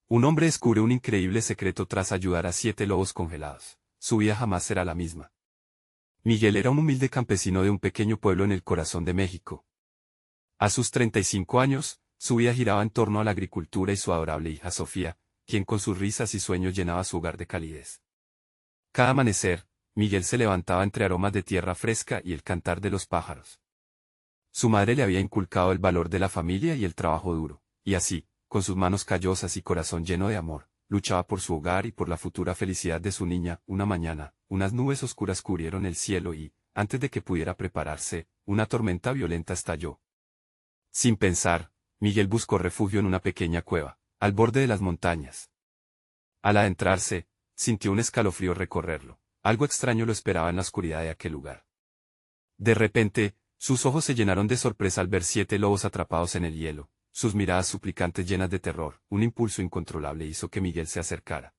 Un hombre descubre un increíble secreto tras ayudar a 7 lobos congelados. Su vida jamás será la misma. Miguel era un humilde campesino de un pequeño pueblo en el corazón de México. A sus 35 años, su vida giraba en torno a la agricultura y su adorable hija Sofía, quien con sus risas y sueños llenaba su hogar de calidez. Cada amanecer, Miguel se levantaba entre aromas de tierra fresca y el cantar de los pájaros. Su madre le había inculcado el valor de la familia y el trabajo duro, y así, con sus manos callosas y corazón lleno de amor, luchaba por su hogar y por la futura felicidad de su niña. Una mañana, unas nubes oscuras cubrieron el cielo y, antes de que pudiera prepararse, una tormenta violenta estalló. Sin pensar, Miguel buscó refugio en una pequeña cueva, al borde de las montañas. Al adentrarse, sintió un escalofrío recorrerlo. Algo extraño lo esperaba en la oscuridad de aquel lugar. De repente, sus ojos se llenaron de sorpresa al ver 7 lobos atrapados en el hielo, sus miradas suplicantes llenas de terror. Un impulso incontrolable hizo que Miguel se acercara.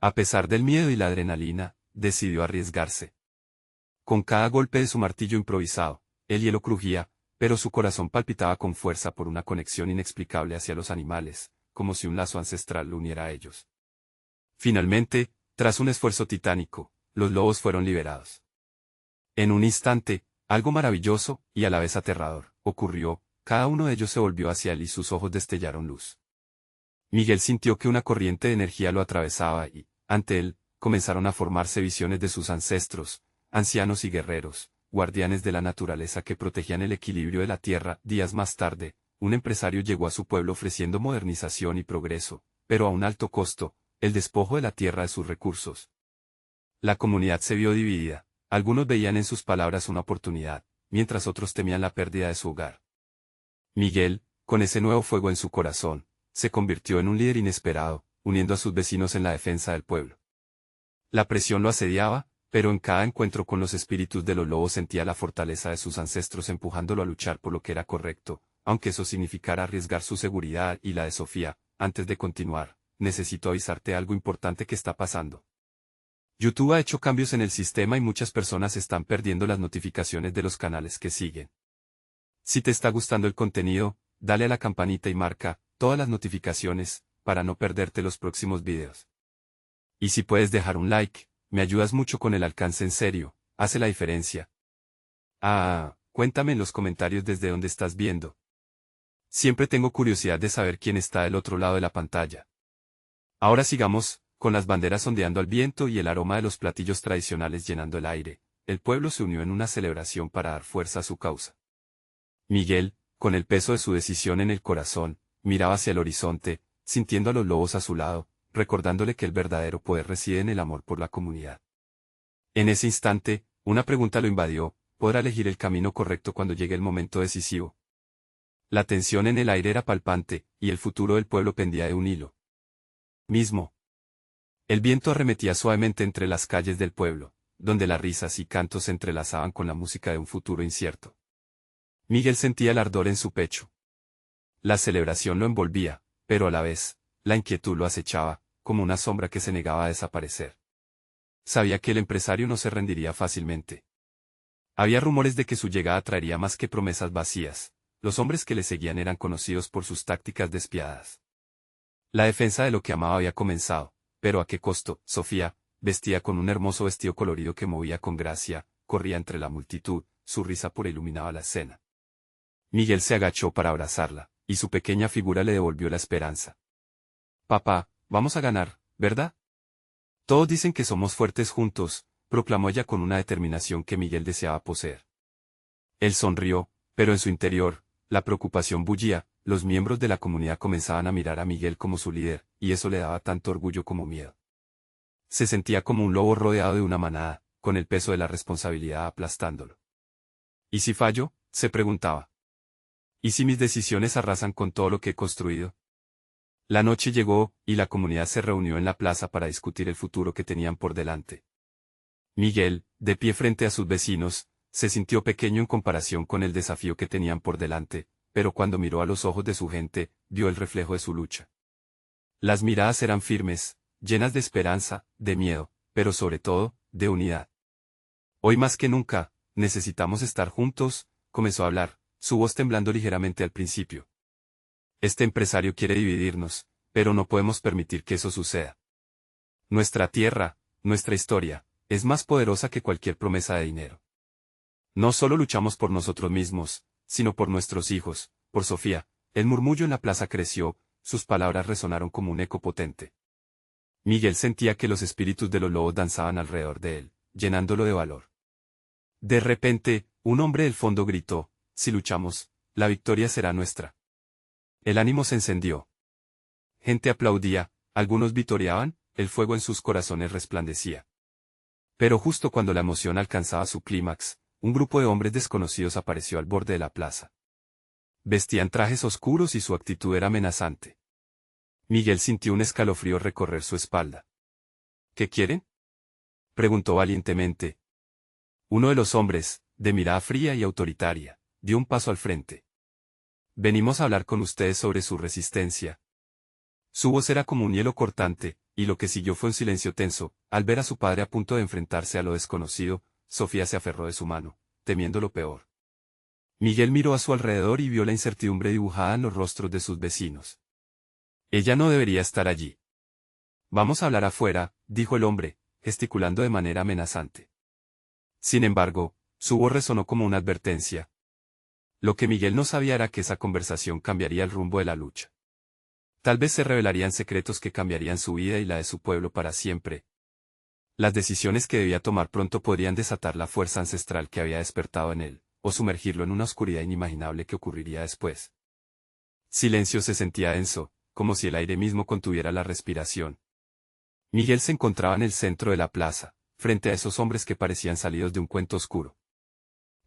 A pesar del miedo y la adrenalina, decidió arriesgarse. Con cada golpe de su martillo improvisado, el hielo crujía, pero su corazón palpitaba con fuerza por una conexión inexplicable hacia los animales, como si un lazo ancestral lo uniera a ellos. Finalmente, tras un esfuerzo titánico, los lobos fueron liberados. En un instante, algo maravilloso, y a la vez aterrador, ocurrió. Cada uno de ellos se volvió hacia él y sus ojos destellaron luz. Miguel sintió que una corriente de energía lo atravesaba y, ante él, comenzaron a formarse visiones de sus ancestros, ancianos y guerreros, guardianes de la naturaleza que protegían el equilibrio de la tierra. Días más tarde, un empresario llegó a su pueblo ofreciendo modernización y progreso, pero a un alto costo, el despojo de la tierra de sus recursos. La comunidad se vio dividida, algunos veían en sus palabras una oportunidad, mientras otros temían la pérdida de su hogar. Miguel, con ese nuevo fuego en su corazón, se convirtió en un líder inesperado, uniendo a sus vecinos en la defensa del pueblo. La presión lo asediaba, pero en cada encuentro con los espíritus de los lobos sentía la fortaleza de sus ancestros empujándolo a luchar por lo que era correcto, aunque eso significara arriesgar su seguridad y la de Sofía. Antes de continuar, necesito avisarte algo importante que está pasando. YouTube ha hecho cambios en el sistema y muchas personas están perdiendo las notificaciones de los canales que siguen. Si te está gustando el contenido, dale a la campanita y marca todas las notificaciones, para no perderte los próximos videos. Y si puedes dejar un like, me ayudas mucho con el alcance. En serio, hace la diferencia. Cuéntame en los comentarios desde dónde estás viendo. Siempre tengo curiosidad de saber quién está del otro lado de la pantalla. Ahora sigamos, con las banderas ondeando al viento y el aroma de los platillos tradicionales llenando el aire. El pueblo se unió en una celebración para dar fuerza a su causa. Miguel, con el peso de su decisión en el corazón, miraba hacia el horizonte, sintiendo a los lobos a su lado, recordándole que el verdadero poder reside en el amor por la comunidad. En ese instante, una pregunta lo invadió: ¿podrá elegir el camino correcto cuando llegue el momento decisivo? La tensión en el aire era palpante, y el futuro del pueblo pendía de un hilo mismo. El viento arremetía suavemente entre las calles del pueblo, donde las risas y cantos se entrelazaban con la música de un futuro incierto. Miguel sentía el ardor en su pecho. La celebración lo envolvía, pero a la vez, la inquietud lo acechaba, como una sombra que se negaba a desaparecer. Sabía que el empresario no se rendiría fácilmente. Había rumores de que su llegada traería más que promesas vacías. Los hombres que le seguían eran conocidos por sus tácticas despiadadas. La defensa de lo que amaba había comenzado, pero ¿a qué costo? Sofía, vestida con un hermoso vestido colorido que movía con gracia, corría entre la multitud, su risa pura iluminaba la escena. Miguel se agachó para abrazarla, y su pequeña figura le devolvió la esperanza. Papá, vamos a ganar, ¿verdad? Todos dicen que somos fuertes juntos, proclamó ella con una determinación que Miguel deseaba poseer. Él sonrió, pero en su interior, la preocupación bullía. Los miembros de la comunidad comenzaban a mirar a Miguel como su líder, y eso le daba tanto orgullo como miedo. Se sentía como un lobo rodeado de una manada, con el peso de la responsabilidad aplastándolo. ¿Y si fallo?, se preguntaba. ¿Y si mis decisiones arrasan con todo lo que he construido? La noche llegó, y la comunidad se reunió en la plaza para discutir el futuro que tenían por delante. Miguel, de pie frente a sus vecinos, se sintió pequeño en comparación con el desafío que tenían por delante, pero cuando miró a los ojos de su gente, vio el reflejo de su lucha. Las miradas eran firmes, llenas de esperanza, de miedo, pero sobre todo, de unidad. Hoy más que nunca, necesitamos estar juntos, comenzó a hablar, su voz temblando ligeramente al principio. Este empresario quiere dividirnos, pero no podemos permitir que eso suceda. Nuestra tierra, nuestra historia, es más poderosa que cualquier promesa de dinero. No solo luchamos por nosotros mismos, sino por nuestros hijos, por Sofía. El murmullo en la plaza creció, sus palabras resonaron como un eco potente. Miguel sentía que los espíritus de los lobos danzaban alrededor de él, llenándolo de valor. De repente, un hombre del fondo gritó: si luchamos, la victoria será nuestra. El ánimo se encendió. Gente aplaudía, algunos vitoreaban, el fuego en sus corazones resplandecía. Pero justo cuando la emoción alcanzaba su clímax, un grupo de hombres desconocidos apareció al borde de la plaza. Vestían trajes oscuros y su actitud era amenazante. Miguel sintió un escalofrío recorrer su espalda. ¿Qué quieren?, preguntó valientemente. Uno de los hombres, de mirada fría y autoritaria, dio un paso al frente. Venimos a hablar con ustedes sobre su resistencia. Su voz era como un hielo cortante, y lo que siguió fue un silencio tenso. Al ver a su padre a punto de enfrentarse a lo desconocido, Sofía se aferró de su mano, temiendo lo peor. Miguel miró a su alrededor y vio la incertidumbre dibujada en los rostros de sus vecinos. Ella no debería estar allí. Vamos a hablar afuera, dijo el hombre, gesticulando de manera amenazante. Sin embargo, su voz resonó como una advertencia. Lo que Miguel no sabía era que esa conversación cambiaría el rumbo de la lucha. Tal vez se revelarían secretos que cambiarían su vida y la de su pueblo para siempre. Las decisiones que debía tomar pronto podrían desatar la fuerza ancestral que había despertado en él, o sumergirlo en una oscuridad inimaginable que ocurriría después. Silencio se sentía denso, como si el aire mismo contuviera la respiración. Miguel se encontraba en el centro de la plaza, frente a esos hombres que parecían salidos de un cuento oscuro.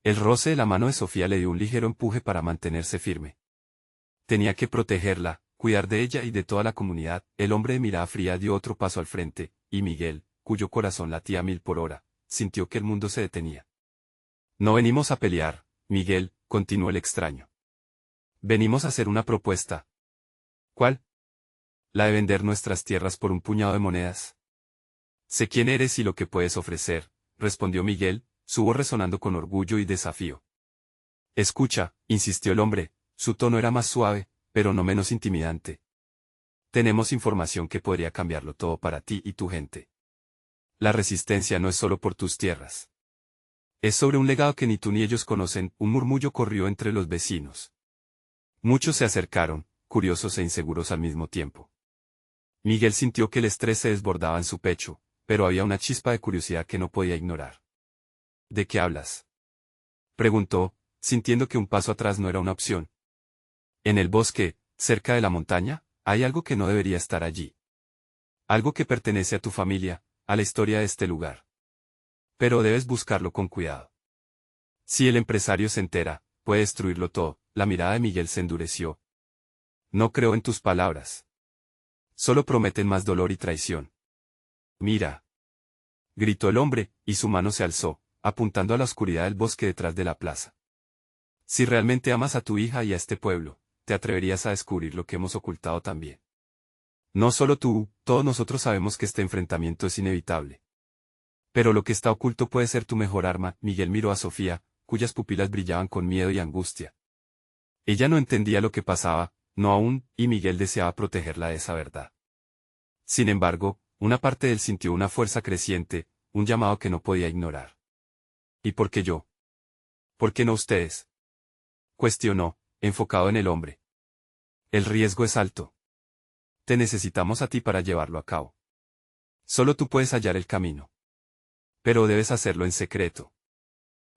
El roce de la mano de Sofía le dio un ligero empuje para mantenerse firme. Tenía que protegerla, cuidar de ella y de toda la comunidad. El hombre de mirada fría dio otro paso al frente, y Miguel, cuyo corazón latía a 1000 por hora, sintió que el mundo se detenía. No venimos a pelear, Miguel, continuó el extraño. Venimos a hacer una propuesta. ¿Cuál? La de vender nuestras tierras por un puñado de monedas. Sé quién eres y lo que puedes ofrecer, respondió Miguel, su voz resonando con orgullo y desafío. Escucha, insistió el hombre, su tono era más suave, pero no menos intimidante. Tenemos información que podría cambiarlo todo para ti y tu gente. La resistencia no es solo por tus tierras. Es sobre un legado que ni tú ni ellos conocen. Un murmullo corrió entre los vecinos. Muchos se acercaron, curiosos e inseguros al mismo tiempo. Miguel sintió que el estrés se desbordaba en su pecho, pero había una chispa de curiosidad que no podía ignorar. ¿De qué hablas?, preguntó, sintiendo que un paso atrás no era una opción. En el bosque, cerca de la montaña, hay algo que no debería estar allí. Algo que pertenece a tu familia, a la historia de este lugar. Pero debes buscarlo con cuidado. Si el empresario se entera, puede destruirlo todo. La mirada de Miguel se endureció. No creo en tus palabras. Solo prometen más dolor y traición. Mira, gritó el hombre, y su mano se alzó, apuntando a la oscuridad del bosque detrás de la plaza. Si realmente amas a tu hija y a este pueblo, te atreverías a descubrir lo que hemos ocultado también. No solo tú, todos nosotros sabemos que este enfrentamiento es inevitable. Pero lo que está oculto puede ser tu mejor arma. Miguel miró a Sofía, cuyas pupilas brillaban con miedo y angustia. Ella no entendía lo que pasaba, no aún, y Miguel deseaba protegerla de esa verdad. Sin embargo, una parte de él sintió una fuerza creciente, un llamado que no podía ignorar. ¿Y por qué yo? ¿Por qué no ustedes?, cuestionó, enfocado en el hombre. El riesgo es alto. Te necesitamos a ti para llevarlo a cabo. Solo tú puedes hallar el camino. Pero debes hacerlo en secreto.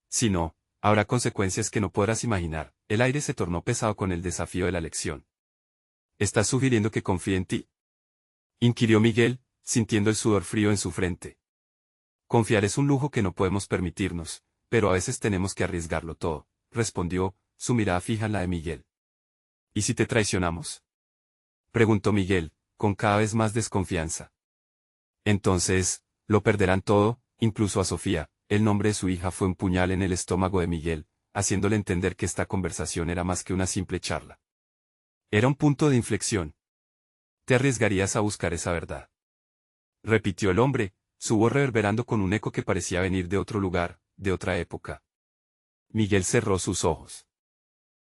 Si no, habrá consecuencias que no podrás imaginar. El aire se tornó pesado con el desafío de la lección. ¿Estás sugiriendo que confíe en ti?, inquirió Miguel, sintiendo el sudor frío en su frente. Confiar es un lujo que no podemos permitirnos, pero a veces tenemos que arriesgarlo todo, respondió, su mirada fija en la de Miguel. ¿Y si te traicionamos?, preguntó Miguel, con cada vez más desconfianza. Entonces, lo perderán todo, incluso a Sofía. El nombre de su hija fue un puñal en el estómago de Miguel, haciéndole entender que esta conversación era más que una simple charla. Era un punto de inflexión. ¿Te arriesgarías a buscar esa verdad?, repitió el hombre, su voz reverberando con un eco que parecía venir de otro lugar, de otra época. Miguel cerró sus ojos.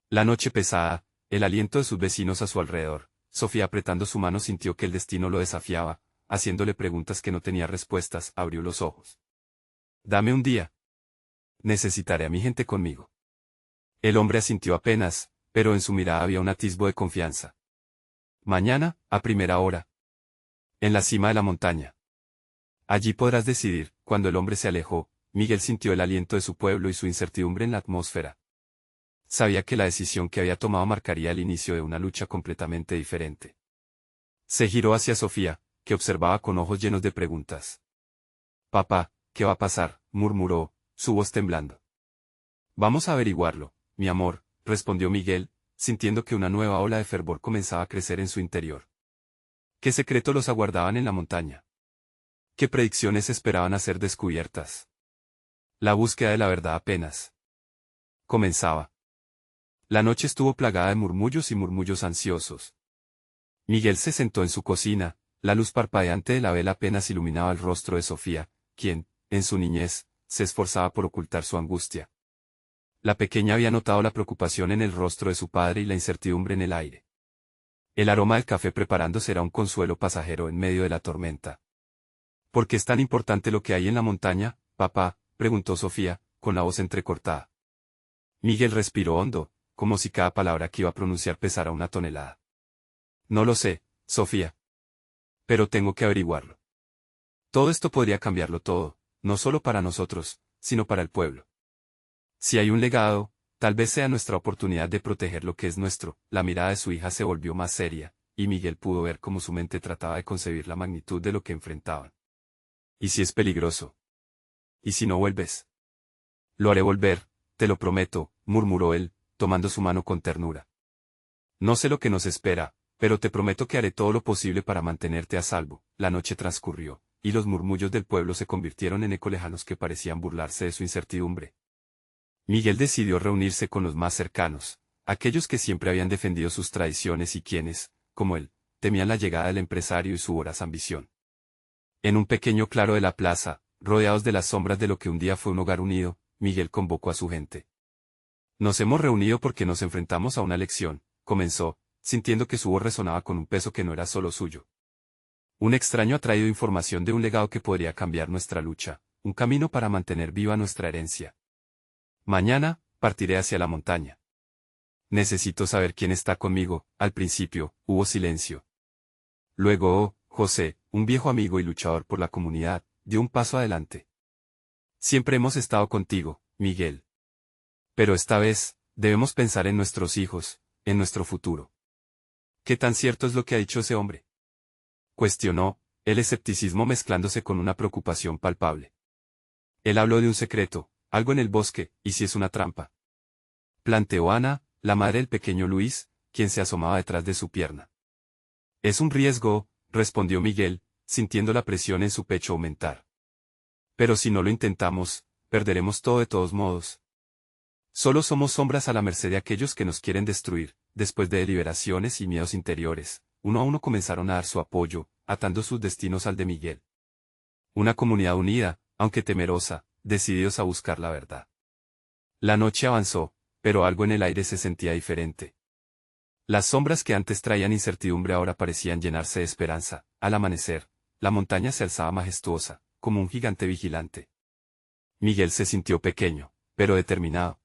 La noche pesada, el aliento de sus vecinos a su alrededor, Sofía apretando su mano sintió que el destino lo desafiaba, haciéndole preguntas que no tenía respuestas, abrió los ojos. Dame un día. Necesitaré a mi gente conmigo. El hombre asintió apenas, pero en su mirada había un atisbo de confianza. Mañana, a primera hora. En la cima de la montaña. Allí podrás decidir. Cuando el hombre se alejó, Miguel sintió el aliento de su pueblo y su incertidumbre en la atmósfera. Sabía que la decisión que había tomado marcaría el inicio de una lucha completamente diferente. Se giró hacia Sofía, que observaba con ojos llenos de preguntas. Papá, ¿qué va a pasar?, murmuró, su voz temblando. Vamos a averiguarlo, mi amor, respondió Miguel, sintiendo que una nueva ola de fervor comenzaba a crecer en su interior. ¿Qué secretos los aguardaban en la montaña? ¿Qué predicciones esperaban a ser descubiertas? La búsqueda de la verdad apenas comenzaba. La noche estuvo plagada de murmullos y murmullos ansiosos. Miguel se sentó en su cocina, la luz parpadeante de la vela apenas iluminaba el rostro de Sofía, quien, en su niñez, se esforzaba por ocultar su angustia. La pequeña había notado la preocupación en el rostro de su padre y la incertidumbre en el aire. El aroma del café preparándose era un consuelo pasajero en medio de la tormenta. ¿Por qué es tan importante lo que hay en la montaña, papá?, preguntó Sofía, con la voz entrecortada. Miguel respiró hondo, como si cada palabra que iba a pronunciar pesara una tonelada. No lo sé, Sofía. Pero tengo que averiguarlo. Todo esto podría cambiarlo todo, no solo para nosotros, sino para el pueblo. Si hay un legado, tal vez sea nuestra oportunidad de proteger lo que es nuestro. La mirada de su hija se volvió más seria, y Miguel pudo ver cómo su mente trataba de concebir la magnitud de lo que enfrentaban. ¿Y si es peligroso? ¿Y si no vuelves? Lo haré volver, te lo prometo, murmuró él, tomando su mano con ternura. No sé lo que nos espera, pero te prometo que haré todo lo posible para mantenerte a salvo. La noche transcurrió, y los murmullos del pueblo se convirtieron en eco lejanos que parecían burlarse de su incertidumbre. Miguel decidió reunirse con los más cercanos, aquellos que siempre habían defendido sus tradiciones y quienes, como él, temían la llegada del empresario y su voraz ambición. En un pequeño claro de la plaza, rodeados de las sombras de lo que un día fue un hogar unido, Miguel convocó a su gente. Nos hemos reunido porque nos enfrentamos a una elección, comenzó, sintiendo que su voz resonaba con un peso que no era solo suyo. Un extraño ha traído información de un legado que podría cambiar nuestra lucha, un camino para mantener viva nuestra herencia. Mañana, partiré hacia la montaña. Necesito saber quién está conmigo. Al principio, hubo silencio. Luego, José, un viejo amigo y luchador por la comunidad, dio un paso adelante. Siempre hemos estado contigo, Miguel. Pero esta vez, debemos pensar en nuestros hijos, en nuestro futuro. ¿Qué tan cierto es lo que ha dicho ese hombre?, cuestionó, el escepticismo mezclándose con una preocupación palpable. Él habló de un secreto, algo en el bosque, ¿y si es una trampa?, planteó Ana, la madre del pequeño Luis, quien se asomaba detrás de su pierna. Es un riesgo, respondió Miguel, sintiendo la presión en su pecho aumentar. Pero si no lo intentamos, perderemos todo de todos modos. Solo somos sombras a la merced de aquellos que nos quieren destruir. Después de deliberaciones y miedos interiores, uno a uno comenzaron a dar su apoyo, atando sus destinos al de Miguel. Una comunidad unida, aunque temerosa, decididos a buscar la verdad. La noche avanzó, pero algo en el aire se sentía diferente. Las sombras que antes traían incertidumbre ahora parecían llenarse de esperanza. Al amanecer, la montaña se alzaba majestuosa, como un gigante vigilante. Miguel se sintió pequeño, pero determinado.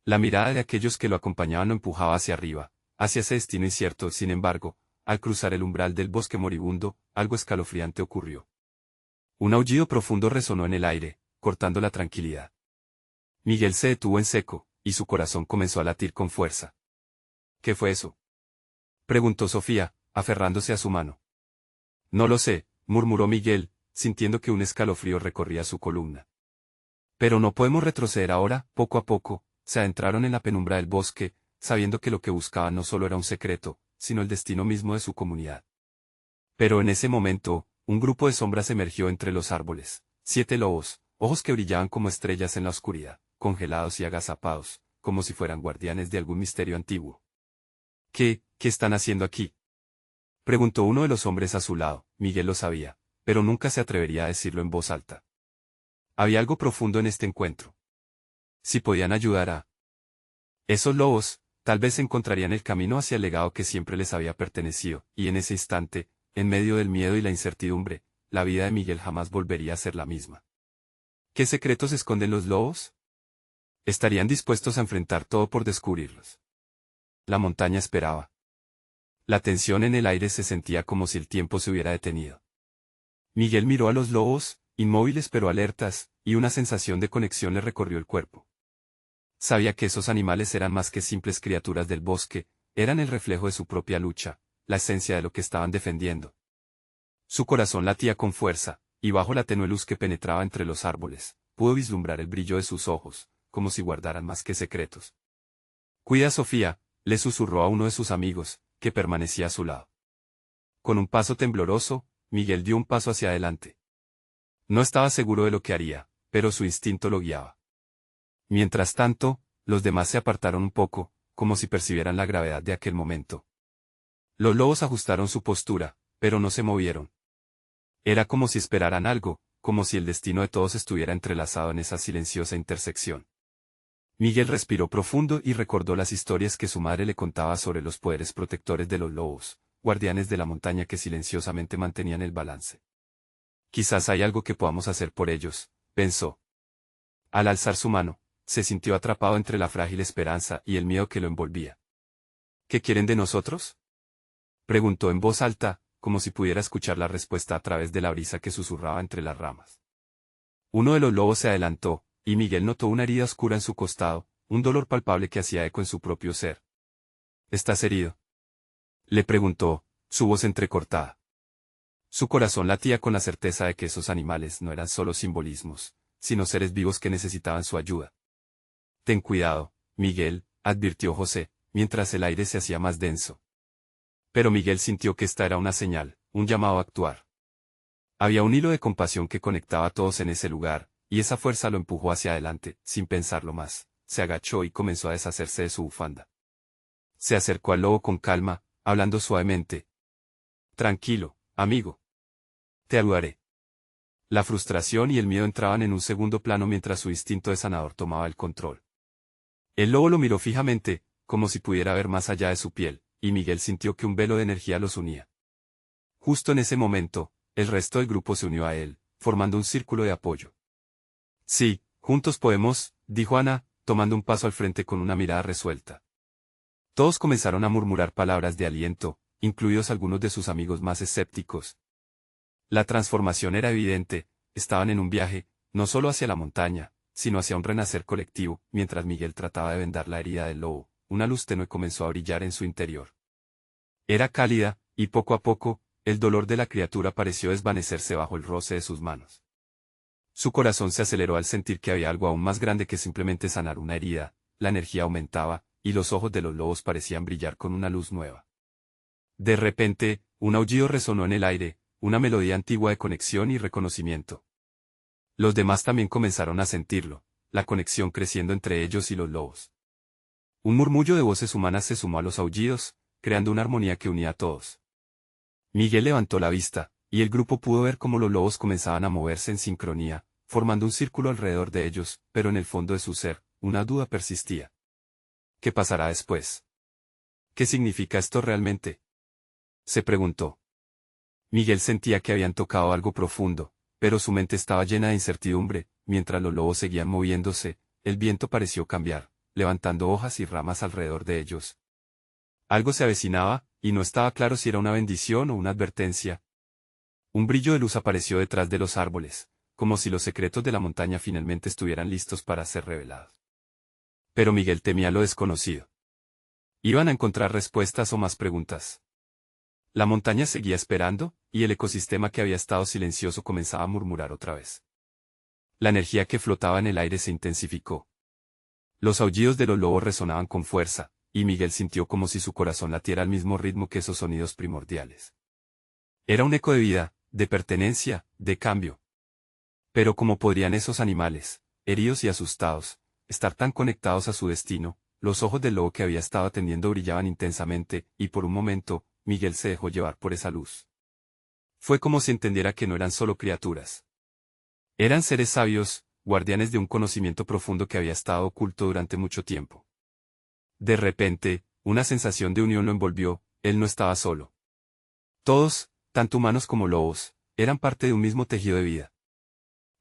La mirada de aquellos que lo acompañaban lo empujaba hacia arriba, hacia ese destino incierto. Sin embargo, al cruzar el umbral del bosque moribundo, algo escalofriante ocurrió. Un aullido profundo resonó en el aire, cortando la tranquilidad. Miguel se detuvo en seco, y su corazón comenzó a latir con fuerza. ¿Qué fue eso?, preguntó Sofía, aferrándose a su mano. No lo sé, murmuró Miguel, sintiendo que un escalofrío recorría su columna. Pero no podemos retroceder ahora. Poco a poco, se adentraron en la penumbra del bosque, sabiendo que lo que buscaban no solo era un secreto, sino el destino mismo de su comunidad. Pero en ese momento, un grupo de sombras emergió entre los árboles. 7 lobos, ojos que brillaban como estrellas en la oscuridad, congelados y agazapados, como si fueran guardianes de algún misterio antiguo. ¿Qué están haciendo aquí?, preguntó uno de los hombres a su lado. Miguel lo sabía, pero nunca se atrevería a decirlo en voz alta. Había algo profundo en este encuentro. Si podían ayudar a esos lobos, tal vez encontrarían el camino hacia el legado que siempre les había pertenecido, y en ese instante, en medio del miedo y la incertidumbre, la vida de Miguel jamás volvería a ser la misma. ¿Qué secretos esconden los lobos? Estarían dispuestos a enfrentar todo por descubrirlos. La montaña esperaba. La tensión en el aire se sentía como si el tiempo se hubiera detenido. Miguel miró a los lobos, inmóviles pero alertas, y una sensación de conexión le recorrió el cuerpo. Sabía que esos animales eran más que simples criaturas del bosque, eran el reflejo de su propia lucha, la esencia de lo que estaban defendiendo. Su corazón latía con fuerza, y bajo la tenue luz que penetraba entre los árboles, pudo vislumbrar el brillo de sus ojos, como si guardaran más que secretos. «Cuida, Sofía», le susurró a uno de sus amigos, que permanecía a su lado. Con un paso tembloroso, Miguel dio un paso hacia adelante. No estaba seguro de lo que haría, pero su instinto lo guiaba. Mientras tanto, los demás se apartaron un poco, como si percibieran la gravedad de aquel momento. Los lobos ajustaron su postura, pero no se movieron. Era como si esperaran algo, como si el destino de todos estuviera entrelazado en esa silenciosa intersección. Miguel respiró profundo y recordó las historias que su madre le contaba sobre los poderes protectores de los lobos, guardianes de la montaña que silenciosamente mantenían el balance. Quizás hay algo que podamos hacer por ellos, pensó. Al alzar su mano, se sintió atrapado entre la frágil esperanza y el miedo que lo envolvía. ¿Qué quieren de nosotros?, preguntó en voz alta, como si pudiera escuchar la respuesta a través de la brisa que susurraba entre las ramas. Uno de los lobos se adelantó, y Miguel notó una herida oscura en su costado, un dolor palpable que hacía eco en su propio ser. ¿Estás herido?, le preguntó, su voz entrecortada. Su corazón latía con la certeza de que esos animales no eran solo simbolismos, sino seres vivos que necesitaban su ayuda. Ten cuidado, Miguel, advirtió José, mientras el aire se hacía más denso. Pero Miguel sintió que esta era una señal, un llamado a actuar. Había un hilo de compasión que conectaba a todos en ese lugar, y esa fuerza lo empujó hacia adelante, sin pensarlo más. Se agachó y comenzó a deshacerse de su bufanda. Se acercó al lobo con calma, hablando suavemente. Tranquilo, amigo. Te ayudaré. La frustración y el miedo entraban en un segundo plano mientras su instinto de sanador tomaba el control. El lobo lo miró fijamente, como si pudiera ver más allá de su piel, y Miguel sintió que un velo de energía los unía. Justo en ese momento, el resto del grupo se unió a él, formando un círculo de apoyo. Sí, juntos podemos, dijo Ana, tomando un paso al frente con una mirada resuelta. Todos comenzaron a murmurar palabras de aliento, incluidos algunos de sus amigos más escépticos. La transformación era evidente, estaban en un viaje, no solo hacia la montaña, sino hacia un renacer colectivo. Mientras Miguel trataba de vendar la herida del lobo, una luz tenue comenzó a brillar en su interior. Era cálida, y poco a poco, el dolor de la criatura pareció desvanecerse bajo el roce de sus manos. Su corazón se aceleró al sentir que había algo aún más grande que simplemente sanar una herida, la energía aumentaba, y los ojos de los lobos parecían brillar con una luz nueva. De repente, un aullido resonó en el aire, una melodía antigua de conexión y reconocimiento. Los demás también comenzaron a sentirlo, la conexión creciendo entre ellos y los lobos. Un murmullo de voces humanas se sumó a los aullidos, creando una armonía que unía a todos. Miguel levantó la vista, y el grupo pudo ver cómo los lobos comenzaban a moverse en sincronía, formando un círculo alrededor de ellos, pero en el fondo de su ser, una duda persistía. ¿Qué pasará después? ¿Qué significa esto realmente?, se preguntó. Miguel sentía que habían tocado algo profundo, pero su mente estaba llena de incertidumbre. Mientras los lobos seguían moviéndose, el viento pareció cambiar, levantando hojas y ramas alrededor de ellos. Algo se avecinaba, y no estaba claro si era una bendición o una advertencia. Un brillo de luz apareció detrás de los árboles, como si los secretos de la montaña finalmente estuvieran listos para ser revelados. Pero Miguel temía lo desconocido. ¿Iban a encontrar respuestas o más preguntas? La montaña seguía esperando, y el ecosistema que había estado silencioso comenzaba a murmurar otra vez. La energía que flotaba en el aire se intensificó. Los aullidos de los lobos resonaban con fuerza, y Miguel sintió como si su corazón latiera al mismo ritmo que esos sonidos primordiales. Era un eco de vida, de pertenencia, de cambio. Pero ¿cómo podrían esos animales, heridos y asustados, estar tan conectados a su destino? Los ojos del lobo que había estado atendiendo brillaban intensamente, y por un momento, Miguel se dejó llevar por esa luz. Fue como si entendiera que no eran solo criaturas. Eran seres sabios, guardianes de un conocimiento profundo que había estado oculto durante mucho tiempo. De repente, una sensación de unión lo envolvió, él no estaba solo. Todos, tanto humanos como lobos, eran parte de un mismo tejido de vida.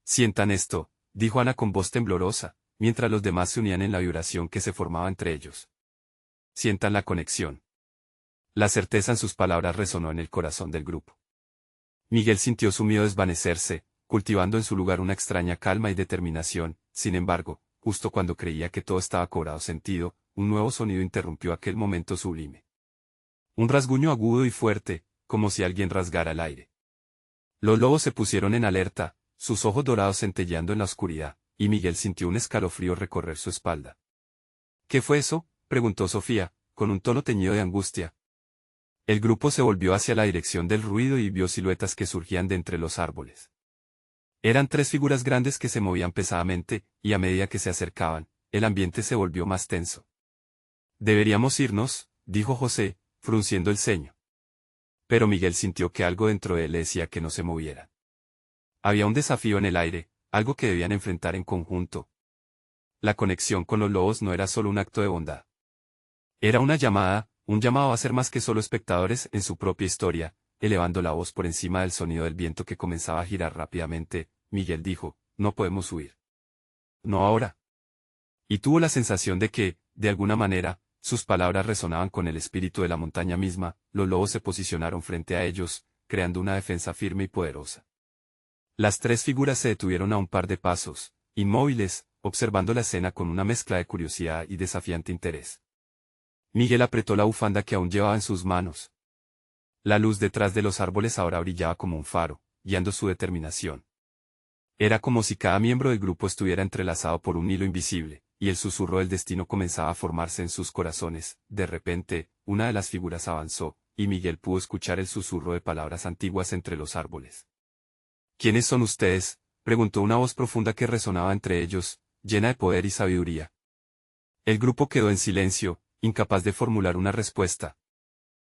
Sientan esto, dijo Ana con voz temblorosa, mientras los demás se unían en la vibración que se formaba entre ellos. Sientan la conexión. La certeza en sus palabras resonó en el corazón del grupo. Miguel sintió su miedo desvanecerse, cultivando en su lugar una extraña calma y determinación. Sin embargo, justo cuando creía que todo estaba cobrado sentido, un nuevo sonido interrumpió aquel momento sublime. Un rasguño agudo y fuerte, como si alguien rasgara el aire. Los lobos se pusieron en alerta, sus ojos dorados centelleando en la oscuridad, y Miguel sintió un escalofrío recorrer su espalda. ¿Qué fue eso?, preguntó Sofía, con un tono teñido de angustia. El grupo se volvió hacia la dirección del ruido y vio siluetas que surgían de entre los árboles. Eran 3 figuras grandes que se movían pesadamente, y a medida que se acercaban, el ambiente se volvió más tenso. «Deberíamos irnos», dijo José, frunciendo el ceño. Pero Miguel sintió que algo dentro de él le decía que no se moviera. Había un desafío en el aire, algo que debían enfrentar en conjunto. La conexión con los lobos no era solo un acto de bondad. Era una llamada, un llamado a ser más que solo espectadores en su propia historia. Elevando la voz por encima del sonido del viento que comenzaba a girar rápidamente, Miguel dijo, «No podemos huir. No ahora». Y tuvo la sensación de que, de alguna manera, sus palabras resonaban con el espíritu de la montaña misma. Los lobos se posicionaron frente a ellos, creando una defensa firme y poderosa. Las 3 figuras se detuvieron a un par de pasos, inmóviles, observando la escena con una mezcla de curiosidad y desafiante interés. Miguel apretó la bufanda que aún llevaba en sus manos. La luz detrás de los árboles ahora brillaba como un faro, guiando su determinación. Era como si cada miembro del grupo estuviera entrelazado por un hilo invisible, y el susurro del destino comenzaba a formarse en sus corazones. De repente, una de las figuras avanzó, y Miguel pudo escuchar el susurro de palabras antiguas entre los árboles. «¿Quiénes son ustedes?», preguntó una voz profunda que resonaba entre ellos, llena de poder y sabiduría. El grupo quedó en silencio, incapaz de formular una respuesta.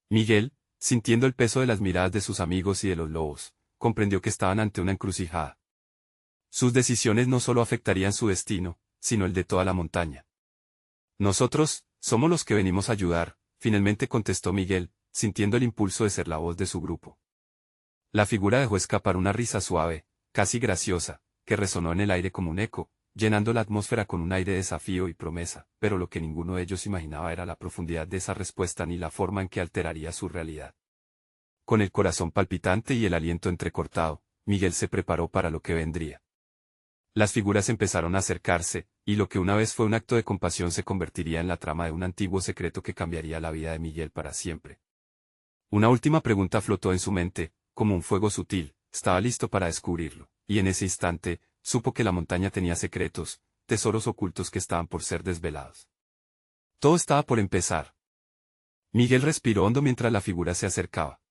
Miguel, sintiendo el peso de las miradas de sus amigos y de los lobos, comprendió que estaban ante una encrucijada. Sus decisiones no solo afectarían su destino, sino el de toda la montaña. «Nosotros, somos los que venimos a ayudar», finalmente contestó Miguel, sintiendo el impulso de ser la voz de su grupo. La figura dejó escapar una risa suave, casi graciosa, que resonó en el aire como un eco, llenando la atmósfera con un aire de desafío y promesa, pero lo que ninguno de ellos imaginaba era la profundidad de esa respuesta ni la forma en que alteraría su realidad. Con el corazón palpitante y el aliento entrecortado, Miguel se preparó para lo que vendría. Las figuras empezaron a acercarse, y lo que una vez fue un acto de compasión se convertiría en la trama de un antiguo secreto que cambiaría la vida de Miguel para siempre. Una última pregunta flotó en su mente, como un fuego sutil, estaba listo para descubrirlo, y en ese instante, supo que la montaña tenía secretos, tesoros ocultos que estaban por ser desvelados. Todo estaba por empezar. Miguel respiró hondo mientras la figura se acercaba.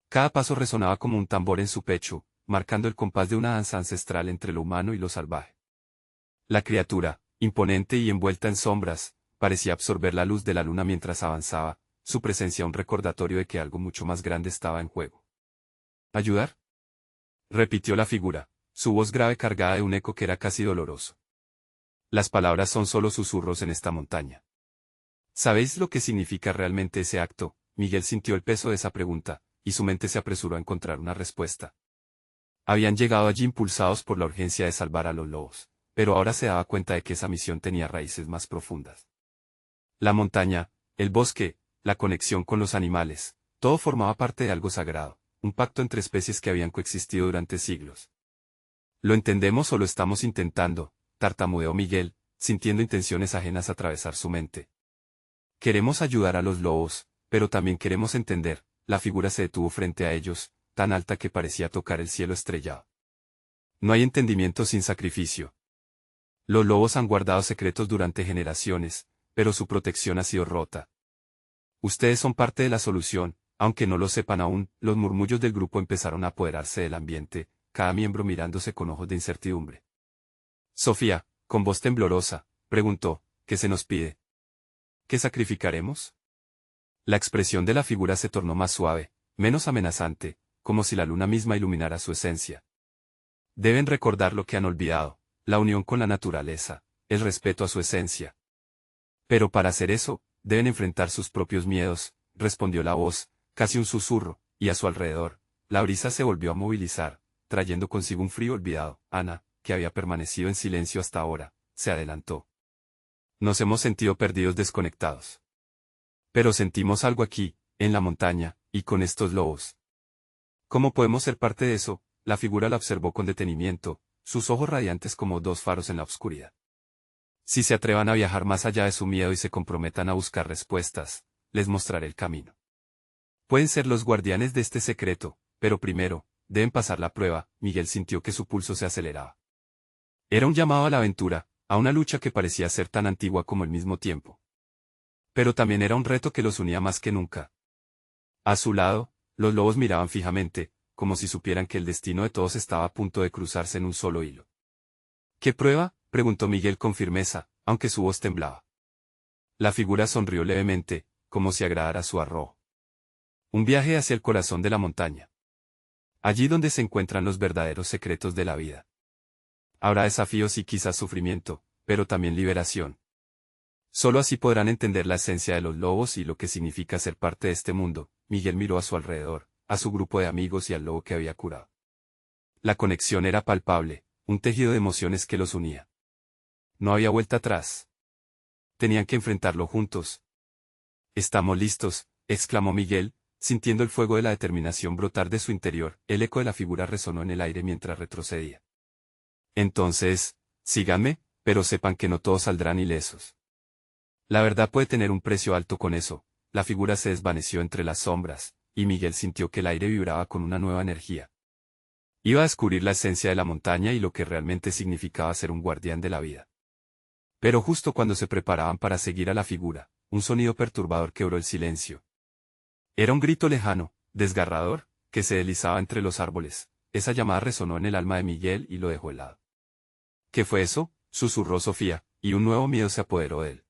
Cada paso resonaba como un tambor en su pecho, marcando el compás de una danza ancestral entre lo humano y lo salvaje. La criatura, imponente y envuelta en sombras, parecía absorber la luz de la luna mientras avanzaba, su presencia un recordatorio de que algo mucho más grande estaba en juego. «¿Ayudar?», repitió la figura, su voz grave cargada de un eco que era casi doloroso. «Las palabras son solo susurros en esta montaña». ¿Sabéis lo que significa realmente ese acto? Miguel sintió el peso de esa pregunta, y su mente se apresuró a encontrar una respuesta. Habían llegado allí impulsados por la urgencia de salvar a los lobos, pero ahora se daba cuenta de que esa misión tenía raíces más profundas. La montaña, el bosque, la conexión con los animales, todo formaba parte de algo sagrado, un pacto entre especies que habían coexistido durante siglos. «¿Lo entendemos o lo estamos intentando?», tartamudeó Miguel, sintiendo intenciones ajenas atravesar su mente. «Queremos ayudar a los lobos, pero también queremos entender». La figura se detuvo frente a ellos, tan alta que parecía tocar el cielo estrellado. «No hay entendimiento sin sacrificio. Los lobos han guardado secretos durante generaciones, pero su protección ha sido rota. Ustedes son parte de la solución, aunque no lo sepan aún». Los murmullos del grupo empezaron a apoderarse del ambiente, cada miembro mirándose con ojos de incertidumbre. Sofía, con voz temblorosa, preguntó, «¿Qué se nos pide? ¿Qué sacrificaremos?». La expresión de la figura se tornó más suave, menos amenazante, como si la luna misma iluminara su esencia. «Deben recordar lo que han olvidado, la unión con la naturaleza, el respeto a su esencia. Pero para hacer eso, deben enfrentar sus propios miedos, respondió la voz, casi un susurro, y a su alrededor, la brisa se volvió a movilizar, trayendo consigo un frío olvidado. Ana, que había permanecido en silencio hasta ahora, se adelantó. Nos hemos sentido perdidos, desconectados. Pero sentimos algo aquí, en la montaña, y con estos lobos. ¿Cómo podemos ser parte de eso? La figura la observó con detenimiento, sus ojos radiantes como dos faros en la oscuridad. Si se atrevan a viajar más allá de su miedo y se comprometan a buscar respuestas, les mostraré el camino. Pueden ser los guardianes de este secreto, pero primero, deben pasar la prueba. Miguel sintió que su pulso se aceleraba. Era un llamado a la aventura, a una lucha que parecía ser tan antigua como el mismo tiempo. Pero también era un reto que los unía más que nunca. A su lado, los lobos miraban fijamente, como si supieran que el destino de todos estaba a punto de cruzarse en un solo hilo. ¿Qué prueba?, preguntó Miguel con firmeza, aunque su voz temblaba. La figura sonrió levemente, como si agradara su arrojo. Un viaje hacia el corazón de la montaña. Allí donde se encuentran los verdaderos secretos de la vida. Habrá desafíos y quizás sufrimiento, pero también liberación. Solo así podrán entender la esencia de los lobos y lo que significa ser parte de este mundo. Miguel miró a su alrededor, a su grupo de amigos y al lobo que había curado. La conexión era palpable, un tejido de emociones que los unía. No había vuelta atrás. Tenían que enfrentarlo juntos. «Estamos listos», exclamó Miguel, sintiendo el fuego de la determinación brotar de su interior. El eco de la figura resonó en el aire mientras retrocedía. «Entonces, síganme, pero sepan que no todos saldrán ilesos. La verdad puede tener un precio alto con eso». La figura se desvaneció entre las sombras, y Miguel sintió que el aire vibraba con una nueva energía. Iba a descubrir la esencia de la montaña y lo que realmente significaba ser un guardián de la vida. Pero justo cuando se preparaban para seguir a la figura, un sonido perturbador quebró el silencio. Era un grito lejano, desgarrador, que se deslizaba entre los árboles. Esa llamada resonó en el alma de Miguel y lo dejó helado. «¿Qué fue eso?», susurró Sofía, y un nuevo miedo se apoderó de él.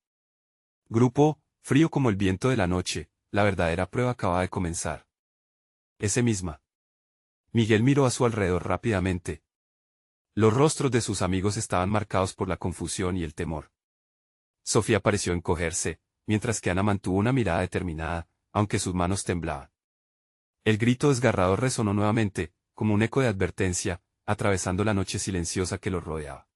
«Grupo, frío como el viento de la noche, la verdadera prueba acaba de comenzar». «Ese misma». Miguel miró a su alrededor rápidamente. Los rostros de sus amigos estaban marcados por la confusión y el temor. Sofía pareció encogerse, mientras que Ana mantuvo una mirada determinada, aunque sus manos temblaban. El grito desgarrador resonó nuevamente, como un eco de advertencia, atravesando la noche silenciosa que los rodeaba.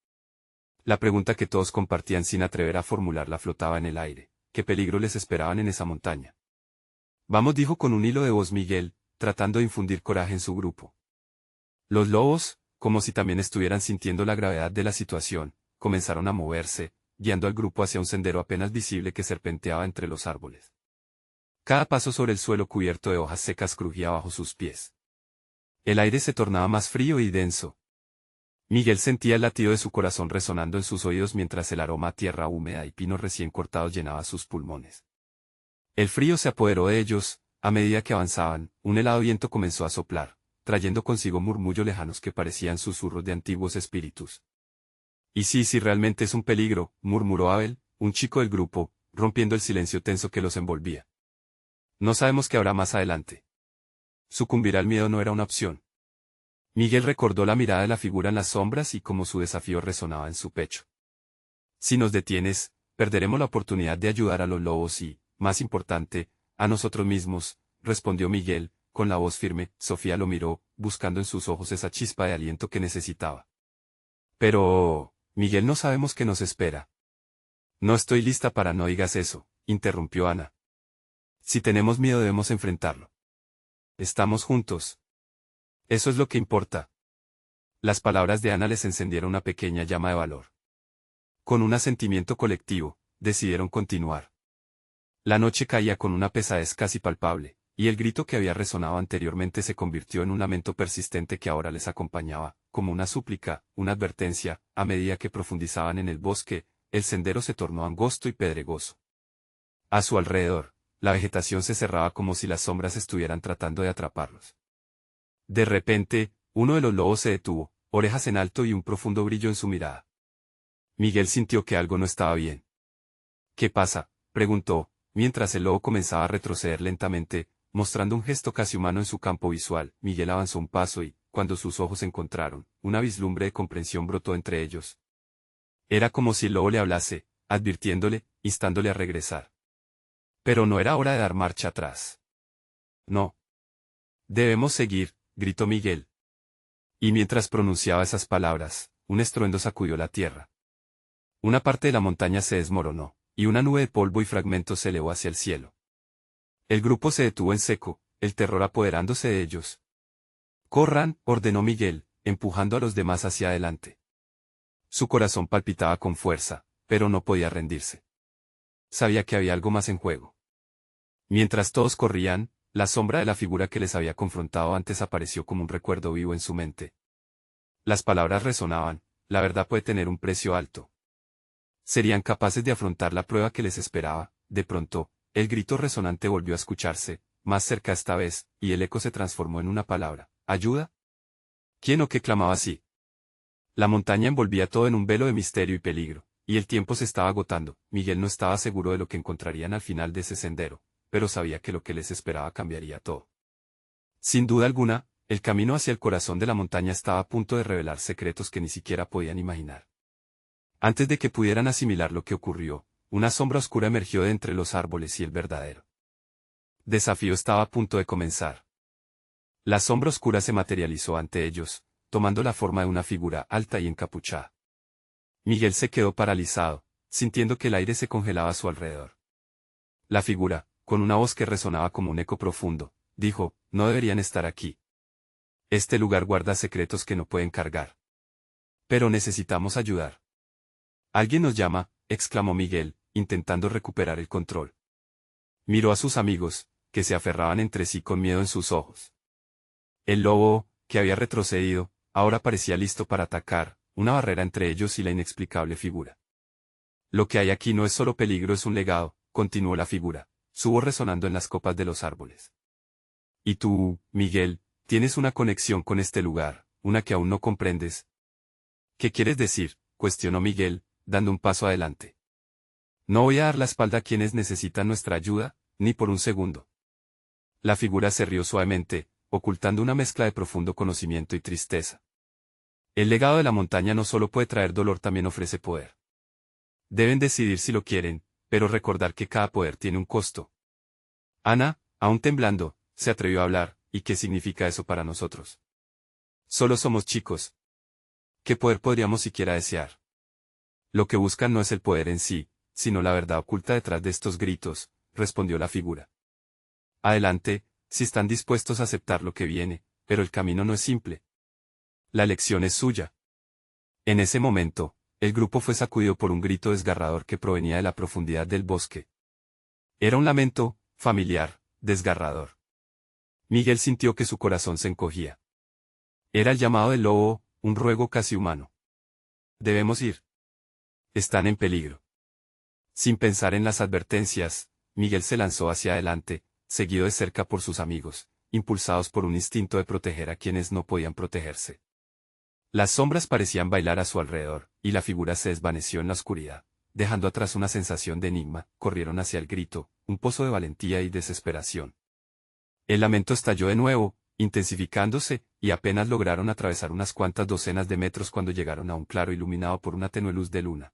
La pregunta que todos compartían sin atrever a formularla flotaba en el aire. ¿Qué peligro les esperaban en esa montaña? «Vamos», dijo con un hilo de voz Miguel, tratando de infundir coraje en su grupo. Los lobos, como si también estuvieran sintiendo la gravedad de la situación, comenzaron a moverse, guiando al grupo hacia un sendero apenas visible que serpenteaba entre los árboles. Cada paso sobre el suelo cubierto de hojas secas crujía bajo sus pies. El aire se tornaba más frío y denso. Miguel sentía el latido de su corazón resonando en sus oídos mientras el aroma a tierra húmeda y pinos recién cortados llenaba sus pulmones. El frío se apoderó de ellos. A medida que avanzaban, un helado viento comenzó a soplar, trayendo consigo murmullos lejanos que parecían susurros de antiguos espíritus. «Y sí, realmente es un peligro», murmuró Abel, un chico del grupo, rompiendo el silencio tenso que los envolvía. «No sabemos qué habrá más adelante». Sucumbir al miedo no era una opción. Miguel recordó la mirada de la figura en las sombras y cómo su desafío resonaba en su pecho. «Si nos detienes, perderemos la oportunidad de ayudar a los lobos y, más importante, a nosotros mismos», respondió Miguel, con la voz firme. Sofía lo miró, buscando en sus ojos esa chispa de aliento que necesitaba. «Pero, Miguel, no sabemos qué nos espera». «No estoy lista para». «No digas eso», interrumpió Ana. «Si tenemos miedo debemos enfrentarlo. Estamos juntos. Eso es lo que importa». Las palabras de Ana les encendieron una pequeña llama de valor. Con un asentimiento colectivo, decidieron continuar. La noche caía con una pesadez casi palpable, y el grito que había resonado anteriormente se convirtió en un lamento persistente que ahora les acompañaba, como una súplica, una advertencia. A medida que profundizaban en el bosque, el sendero se tornó angosto y pedregoso. A su alrededor, la vegetación se cerraba como si las sombras estuvieran tratando de atraparlos. De repente, uno de los lobos se detuvo, orejas en alto y un profundo brillo en su mirada. Miguel sintió que algo no estaba bien. «¿Qué pasa?», preguntó, mientras el lobo comenzaba a retroceder lentamente, mostrando un gesto casi humano en su campo visual. Miguel avanzó un paso y, cuando sus ojos se encontraron, una vislumbre de comprensión brotó entre ellos. Era como si el lobo le hablase, advirtiéndole, instándole a regresar. Pero no era hora de dar marcha atrás. No. Debemos seguir, gritó Miguel. Y mientras pronunciaba esas palabras, un estruendo sacudió la tierra. Una parte de la montaña se desmoronó, y una nube de polvo y fragmentos se elevó hacia el cielo. El grupo se detuvo en seco, el terror apoderándose de ellos. «Corran», ordenó Miguel, empujando a los demás hacia adelante. Su corazón palpitaba con fuerza, pero no podía rendirse. Sabía que había algo más en juego. Mientras todos corrían, la sombra de la figura que les había confrontado antes apareció como un recuerdo vivo en su mente. Las palabras resonaban: la verdad puede tener un precio alto. ¿Serían capaces de afrontar la prueba que les esperaba? De pronto, el grito resonante volvió a escucharse, más cerca esta vez, y el eco se transformó en una palabra: ¿ayuda? ¿Quién o qué clamaba así? La montaña envolvía todo en un velo de misterio y peligro, y el tiempo se estaba agotando. Miguel no estaba seguro de lo que encontrarían al final de ese sendero, pero sabía que lo que les esperaba cambiaría todo. Sin duda alguna, el camino hacia el corazón de la montaña estaba a punto de revelar secretos que ni siquiera podían imaginar. Antes de que pudieran asimilar lo que ocurrió, una sombra oscura emergió de entre los árboles y el verdadero desafío estaba a punto de comenzar. La sombra oscura se materializó ante ellos, tomando la forma de una figura alta y encapuchada. Miguel se quedó paralizado, sintiendo que el aire se congelaba a su alrededor. La figura, con una voz que resonaba como un eco profundo, dijo: «No deberían estar aquí. Este lugar guarda secretos que no pueden cargar. Pero necesitamos ayudar». «Alguien nos llama», exclamó Miguel, intentando recuperar el control. Miró a sus amigos, que se aferraban entre sí con miedo en sus ojos. El lobo, que había retrocedido, ahora parecía listo para atacar, una barrera entre ellos y la inexplicable figura. «Lo que hay aquí no es solo peligro, es un legado», continuó la figura, su voz resonando en las copas de los árboles. «Y tú, Miguel, tienes una conexión con este lugar, una que aún no comprendes». «¿Qué quieres decir?», cuestionó Miguel, dando un paso adelante. «No voy a dar la espalda a quienes necesitan nuestra ayuda, ni por un segundo». La figura se rió suavemente, ocultando una mezcla de profundo conocimiento y tristeza. «El legado de la montaña no solo puede traer dolor, también ofrece poder. Deben decidir si lo quieren, pero recordar que cada poder tiene un costo». Ana, aún temblando, se atrevió a hablar: «¿Y qué significa eso para nosotros? Solo somos chicos. ¿Qué poder podríamos siquiera desear?». «Lo que buscan no es el poder en sí, sino la verdad oculta detrás de estos gritos», respondió la figura. «Adelante, si están dispuestos a aceptar lo que viene, pero el camino no es simple. La elección es suya». En ese momento, el grupo fue sacudido por un grito desgarrador que provenía de la profundidad del bosque. Era un lamento, familiar, desgarrador. Miguel sintió que su corazón se encogía. Era el llamado del lobo, un ruego casi humano. «Debemos ir. Están en peligro». Sin pensar en las advertencias, Miguel se lanzó hacia adelante, seguido de cerca por sus amigos, impulsados por un instinto de proteger a quienes no podían protegerse. Las sombras parecían bailar a su alrededor, y la figura se desvaneció en la oscuridad, dejando atrás una sensación de enigma. Corrieron hacia el grito, un pozo de valentía y desesperación. El lamento estalló de nuevo, intensificándose, y apenas lograron atravesar unas cuantas docenas de metros cuando llegaron a un claro iluminado por una tenue luz de luna.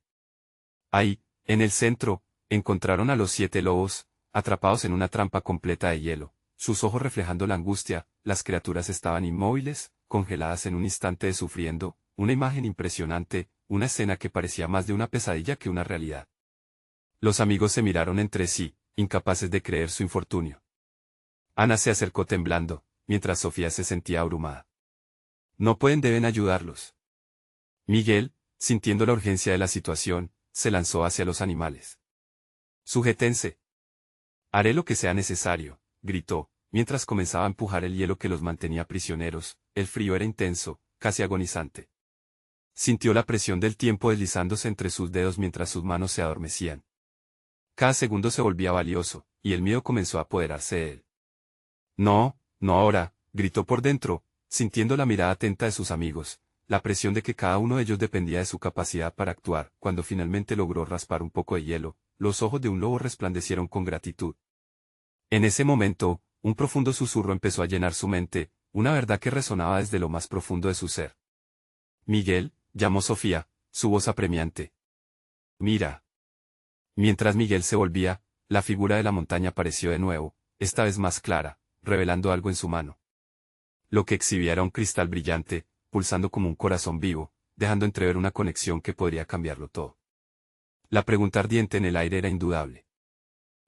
Ahí, en el centro, encontraron a los 7 lobos, atrapados en una trampa completa de hielo, sus ojos reflejando la angustia. Las criaturas estaban inmóviles, congeladas en un instante de sufriendo, una imagen impresionante, una escena que parecía más de una pesadilla que una realidad. Los amigos se miraron entre sí, incapaces de creer su infortunio. Ana se acercó temblando, mientras Sofía se sentía abrumada. «No pueden, deben ayudarlos». Miguel, sintiendo la urgencia de la situación, se lanzó hacia los animales. «Sujétense. Haré lo que sea necesario», gritó, mientras comenzaba a empujar el hielo que los mantenía prisioneros. El frío era intenso, casi agonizante. Sintió la presión del tiempo deslizándose entre sus dedos mientras sus manos se adormecían. Cada segundo se volvía valioso, y el miedo comenzó a apoderarse de él. «No, no ahora», gritó por dentro, sintiendo la mirada atenta de sus amigos, la presión de que cada uno de ellos dependía de su capacidad para actuar. Cuando finalmente logró raspar un poco de hielo, los ojos de un lobo resplandecieron con gratitud. En ese momento, un profundo susurro empezó a llenar su mente, una verdad que resonaba desde lo más profundo de su ser. «Miguel», llamó Sofía, su voz apremiante. «Mira. Mientras Miguel se volvía, la figura de la montaña apareció de nuevo, esta vez más clara, revelando algo en su mano. Lo que exhibía era un cristal brillante, pulsando como un corazón vivo, dejando entrever una conexión que podría cambiarlo todo. La pregunta ardiente en el aire era indudable.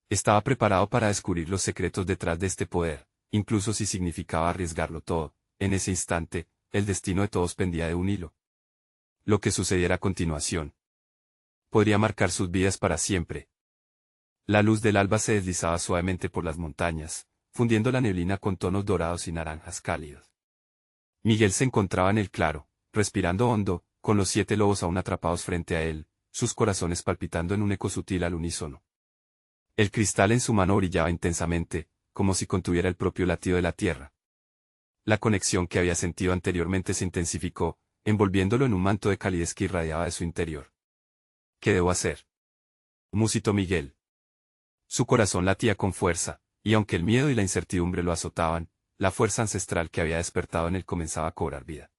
Estaba preparado para descubrir los secretos detrás de este poder, incluso si significaba arriesgarlo todo. En ese instante, el destino de todos pendía de un hilo. Lo que sucediera a continuación podría marcar sus vidas para siempre. La luz del alba se deslizaba suavemente por las montañas, fundiendo la neblina con tonos dorados y naranjas cálidos. Miguel se encontraba en el claro, respirando hondo, con los 7 lobos aún atrapados frente a él, sus corazones palpitando en un eco sutil al unísono. El cristal en su mano brillaba intensamente, como si contuviera el propio latido de la tierra. La conexión que había sentido anteriormente se intensificó, envolviéndolo en un manto de calidez que irradiaba de su interior. ¿Qué debo hacer?, musitó Miguel. Su corazón latía con fuerza, y aunque el miedo y la incertidumbre lo azotaban, la fuerza ancestral que había despertado en él comenzaba a cobrar vida.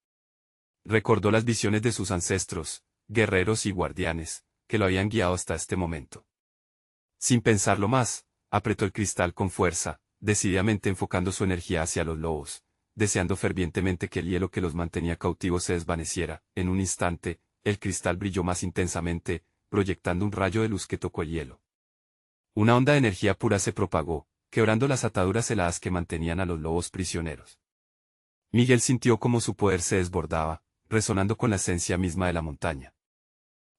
Recordó las visiones de sus ancestros, guerreros y guardianes, que lo habían guiado hasta este momento. Sin pensarlo más, apretó el cristal con fuerza, decididamente enfocando su energía hacia los lobos, deseando fervientemente que el hielo que los mantenía cautivos se desvaneciera. En un instante, el cristal brilló más intensamente, proyectando un rayo de luz que tocó el hielo. Una onda de energía pura se propagó, quebrando las ataduras heladas que mantenían a los lobos prisioneros. Miguel sintió como su poder se desbordaba, resonando con la esencia misma de la montaña.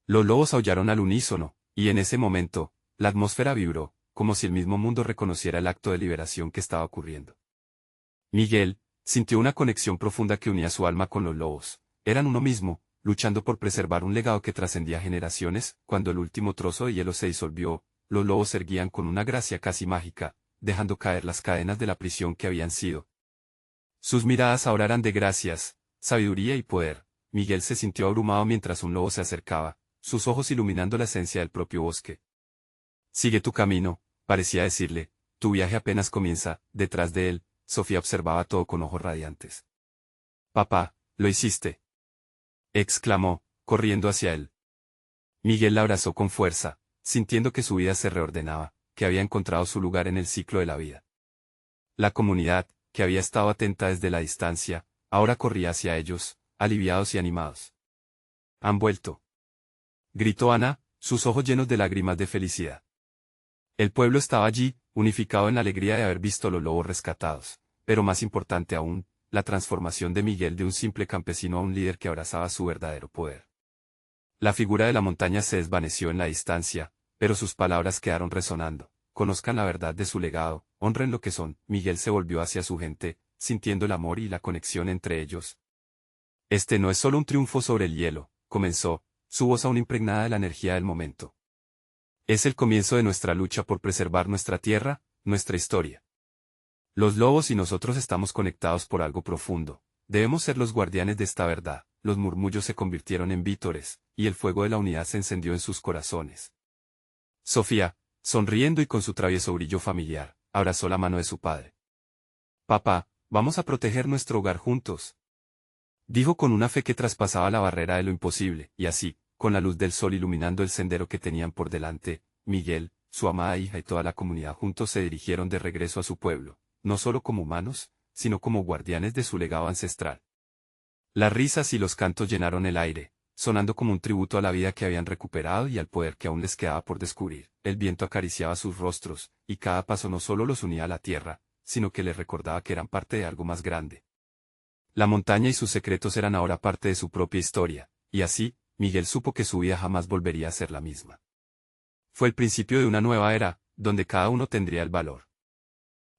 Los lobos aullaron al unísono, y en ese momento, la atmósfera vibró, como si el mismo mundo reconociera el acto de liberación que estaba ocurriendo. Miguel sintió una conexión profunda que unía su alma con los lobos. Eran uno mismo, luchando por preservar un legado que trascendía generaciones. Cuando el último trozo de hielo se disolvió, los lobos se erguían con una gracia casi mágica, dejando caer las cadenas de la prisión que habían sido. Sus miradas ahora eran de gracias, sabiduría y poder. Miguel se sintió abrumado mientras un lobo se acercaba, sus ojos iluminando la esencia del propio bosque. Sigue tu camino, parecía decirle, tu viaje apenas comienza. Detrás de él, Sofía observaba todo con ojos radiantes. Papá, lo hiciste, exclamó, corriendo hacia él. Miguel la abrazó con fuerza, sintiendo que su vida se reordenaba, que había encontrado su lugar en el ciclo de la vida. La comunidad, que había estado atenta desde la distancia, ahora corría hacia ellos, aliviados y animados. Han vuelto, gritó Ana, sus ojos llenos de lágrimas de felicidad. El pueblo estaba allí, unificado en la alegría de haber visto a los lobos rescatados, pero más importante aún, la transformación de Miguel de un simple campesino a un líder que abrazaba su verdadero poder. La figura de la montaña se desvaneció en la distancia, pero sus palabras quedaron resonando. Conozcan la verdad de su legado, honren lo que son. Miguel se volvió hacia su gente, sintiendo el amor y la conexión entre ellos. Este no es solo un triunfo sobre el hielo, comenzó, su voz aún impregnada de la energía del momento. Es el comienzo de nuestra lucha por preservar nuestra tierra, nuestra historia. Los lobos y nosotros estamos conectados por algo profundo. Debemos ser los guardianes de esta verdad. Los murmullos se convirtieron en vítores, y el fuego de la unidad se encendió en sus corazones. Sofía, sonriendo y con su travieso brillo familiar, abrazó la mano de su padre. Papá, vamos a proteger nuestro hogar juntos, dijo con una fe que traspasaba la barrera de lo imposible, y así, con la luz del sol iluminando el sendero que tenían por delante, Miguel, su amada hija y toda la comunidad juntos se dirigieron de regreso a su pueblo, no solo como humanos, sino como guardianes de su legado ancestral. Las risas y los cantos llenaron el aire, sonando como un tributo a la vida que habían recuperado y al poder que aún les quedaba por descubrir. El viento acariciaba sus rostros, y cada paso no solo los unía a la tierra, sino que les recordaba que eran parte de algo más grande. La montaña y sus secretos eran ahora parte de su propia historia, y así, Miguel supo que su vida jamás volvería a ser la misma. Fue el principio de una nueva era, donde cada uno tendría el valor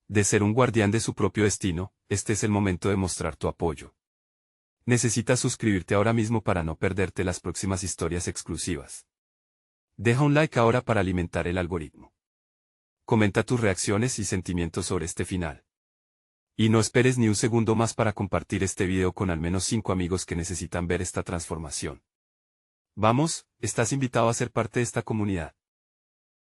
de ser un guardián de su propio destino. Este es el momento de mostrar tu apoyo. Necesitas suscribirte ahora mismo para no perderte las próximas historias exclusivas. Deja un like ahora para alimentar el algoritmo. Comenta tus reacciones y sentimientos sobre este final. Y no esperes ni un segundo más para compartir este video con al menos 5 amigos que necesitan ver esta transformación. Vamos, estás invitado a ser parte de esta comunidad.